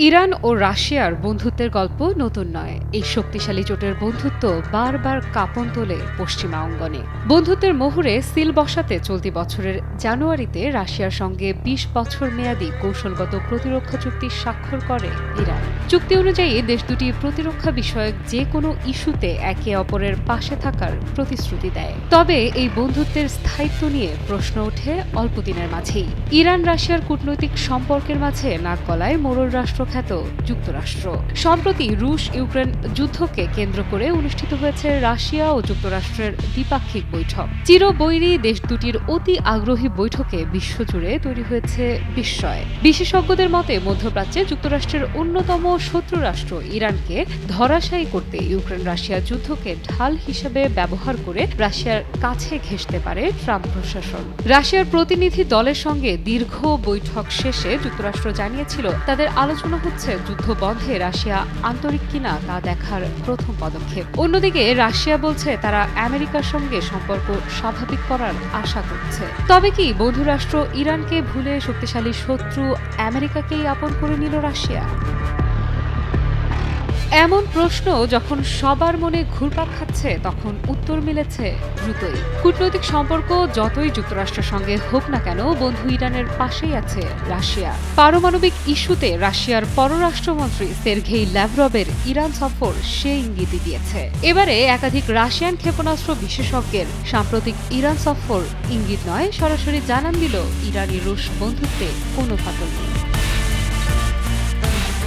Iran ও রাশিয়ার বন্ধুত্বের গল্প নতুন নয়। এই শক্তিশালী জোটের বন্ধুত্ব বারবার কাঁপন তোলে পশ্চিমা অঙ্গনে। বন্ধুত্বের মোহরে সিল বসাতে চলতি বছরের জানুয়ারিতে রাশিয়ার সঙ্গে ২০ বছর মেয়াদী কৌশলগত প্রতিরক্ষা চুক্তি স্বাক্ষর করে ইরান। চুক্তি অনুযায়ী দেশ দুটি প্রতিরক্ষা বিষয়ক যে কোনো ইস্যুতে একে অপরের পাশে থাকার প্রতিশ্রুতি দেয়। তবে এই বন্ধুত্বের স্থায়িত্ব নিয়ে প্রশ্ন ওঠে অল্প দিনের মাঝেই। ইরান রাশিয়ার কূটনৈতিক সম্পর্কের মাঝে নাক গলায় মোড়ল রাষ্ট্র খ্যাত যুক্তরাষ্ট্র। সম্প্রতি রুশ ইউক্রেন যুদ্ধকে কেন্দ্র করে অনুষ্ঠিত হয়েছে রাশিয়া ও যুক্তরাষ্ট্রের দ্বিপাক্ষিক বৈঠক। চিরবৈরী দেশ দুটির অতি আগ্রহী বৈঠকে বিশ্বজুড়ে তৈরি হয়েছে বিস্ময়। বিশেষজ্ঞদের মতে মধ্যপ্রাচ্যে যুক্তরাষ্ট্রের অন্যতম শত্রু রাষ্ট্র ইরানকে ধরাশায়ী করতে ইউক্রেন রাশিয়া যুদ্ধকে ঢাল হিসেবে ব্যবহার করে রাশিয়ার কাছে ঘেঁষতে পারে ট্রাম্প প্রশাসন। রাশিয়ার প্রতিনিধি দলের সঙ্গে দীর্ঘ বৈঠক শেষে যুক্তরাষ্ট্র জানিয়েছিল তাদের আলোচনা হচ্ছে যুদ্ধ বন্ধে রাশিয়া আন্তরিক কিনা তা দেখার প্রথম পদক্ষেপ। অন্যদিকে রাশিয়া বলছে তারা আমেরিকার সঙ্গে সম্পর্ক স্বাভাবিক করার আশা করছে। তবে কি বন্ধুরাষ্ট্র ইরানকে ভুলে শক্তিশালী শত্রু আমেরিকাকেই আপন করে নিল রাশিয়া? এমন প্রশ্ন যখন সবার মনে ঘুরপাক খাচ্ছে তখন উত্তর মিলেছে দ্রুতই। কূটনৈতিক সম্পর্ক যতই যুক্তরাষ্ট্রের সঙ্গে হোক না কেন, বন্ধু ইরানের পাশেই আছে রাশিয়া। পারমাণবিক ইস্যুতে রাশিয়ার পররাষ্ট্রমন্ত্রী সের্গেই ল্যাভরভের ইরান সফর সে ইঙ্গিতই দিয়েছে। এবারে একাধিক রাশিয়ান ক্ষেপণাস্ত্র বিশেষজ্ঞের সাম্প্রতিক ইরান সফর ইঙ্গিত নয়, সরাসরি জানান দিল ইরানি রুশ বন্ধুত্বে কোনো ফাটল নেই।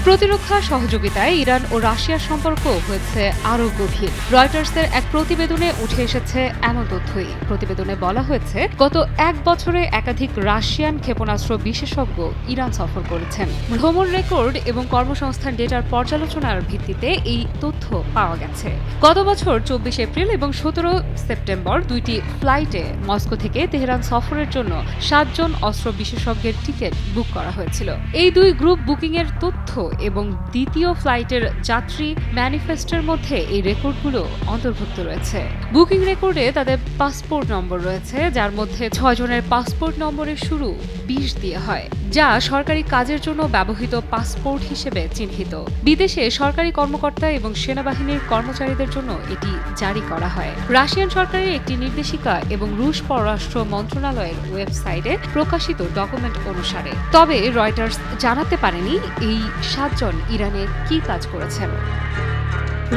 প্রতিরক্ষা সহযোগিতায় ইরান ও রাশিয়ার সম্পর্ক হয়েছে আরও গভীর। রয়টার্সের এক প্রতিবেদনে উঠে এসেছে এমন তথ্যই। প্রতিবেদনে বলা হয়েছে গত এক বছরে একাধিক রাশিয়ান ক্ষেপণাস্ত্র বিশেষজ্ঞ ইরান সফর করেছেন। ভ্রমণ রেকর্ড এবং কর্মসংস্থান ডেটার পর্যালোচনার ভিত্তিতে এই তথ্য পাওয়া গেছে। গত বছর ২৪ এপ্রিল এবং ১৭ সেপ্টেম্বর দুইটি ফ্লাইটে মস্কো থেকে তেহরান সফরের জন্য ৭ জন অস্ত্র বিশেষজ্ঞের টিকিট বুক করা হয়েছিল। এই দুই গ্রুপ বুকিংয়ের তথ্য এবং দ্বিতীয় ফ্লাইটের যাত্রী ম্যানিফেস্টের মধ্যে এই রেকর্ডগুলো অন্তর্ভুক্ত রয়েছে। বুকিং রেকর্ডে তাদের পাসপোর্ট নম্বর রয়েছে, যার মধ্যে ৬ জনের পাসপোর্ট নম্বরের শুরু ২০ দিয়ে হয়, যা সরকারি কাজের জন্য ব্যবহৃত পাসপোর্ট হিসেবে চিহ্নিত। বিদেশে সরকারি কর্মকর্তা এবং সেনাবাহিনীর কর্মচারীদের জন্য এটি জারি করা হয়। রাশিয়ান সরকারের একটি নির্দেশিকা এবং রুশ পররাষ্ট্র মন্ত্রণালয়ের ওয়েবসাইটে প্রকাশিত ডকুমেন্ট অনুসারে। তবে রয়টার্স জানাতে পারেনি এই ৭ জন ইরানে কি কাজ করেছেন।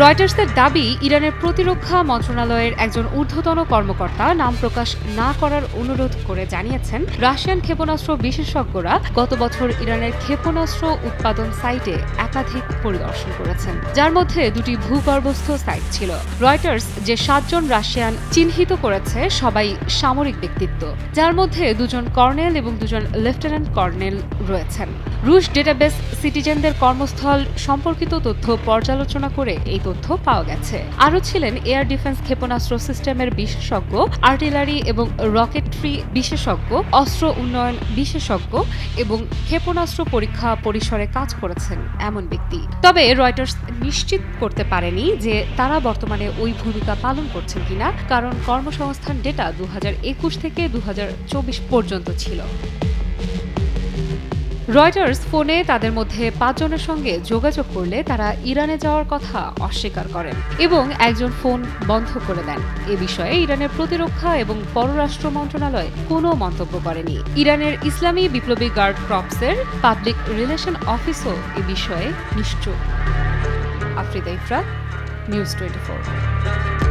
রয়টার্সের দাবি, ইরানের প্রতিরক্ষা মন্ত্রণালয়ের একজন ঊর্ধ্বতন কর্মকর্তা নাম প্রকাশ না করার অনুরোধ করে জানিয়েছেন রাশিয়ান ক্ষেপণাস্ত্র বিশেষজ্ঞরা গত বছর ইরানের ক্ষেপণাস্ত্র উৎপাদন সাইটে একাধিক পরিদর্শন করেছেন, যার মধ্যে দুটি ভূগর্ভস্থ সাইট ছিল। রয়টার্স যে ৭ জন রাশিয়ান চিহ্নিত করেছে সবাই সামরিক ব্যক্তিত্ব, যার মধ্যে ২ জন কর্নেল এবং ২ জন লেফটেন্যান্ট কর্নেল রয়েছেন। রুশ ডেটাবেস সিটিজেনদের কর্মস্থল সম্পর্কিত তথ্য পর্যালোচনা করে এই তথ্য পাওয়া গেছে। আরও ছিলেন এয়ার ডিফেন্স ক্ষেপণাস্ত্র সিস্টেমের বিশেষজ্ঞ, আর্টিলারি এবং রকেট্রি বিশেষজ্ঞ, অস্ত্র উন্নয়ন বিশেষজ্ঞ এবং ক্ষেপণাস্ত্র পরীক্ষা পরিসরে কাজ করেছেন এমন ব্যক্তি। তবে রয়টার্স নিশ্চিত করতে পারেনি যে তারা বর্তমানে ওই ভূমিকা পালন করছেন কিনা, কারণ কর্মসংস্থান ডেটা ২০২১ থেকে ২০২৪ পর্যন্ত ছিল। রয়টার্স ফোনে তাদের মধ্যে ৫ জনের সঙ্গে যোগাযোগ করলে তারা ইরানে যাওয়ার কথা অস্বীকার করেন এবং একজন ফোন বন্ধ করে দেন। এ বিষয়ে ইরানের প্রতিরক্ষা এবং পররাষ্ট্র মন্ত্রণালয় কোনো মন্তব্য করেনি। ইরানের ইসলামী বিপ্লবী গার্ড কর্পসের পাবলিক রিলেশন অফিসও এ বিষয়ে নিশ্চুপ। আফরিদা ইফরাত, নিউজ 24।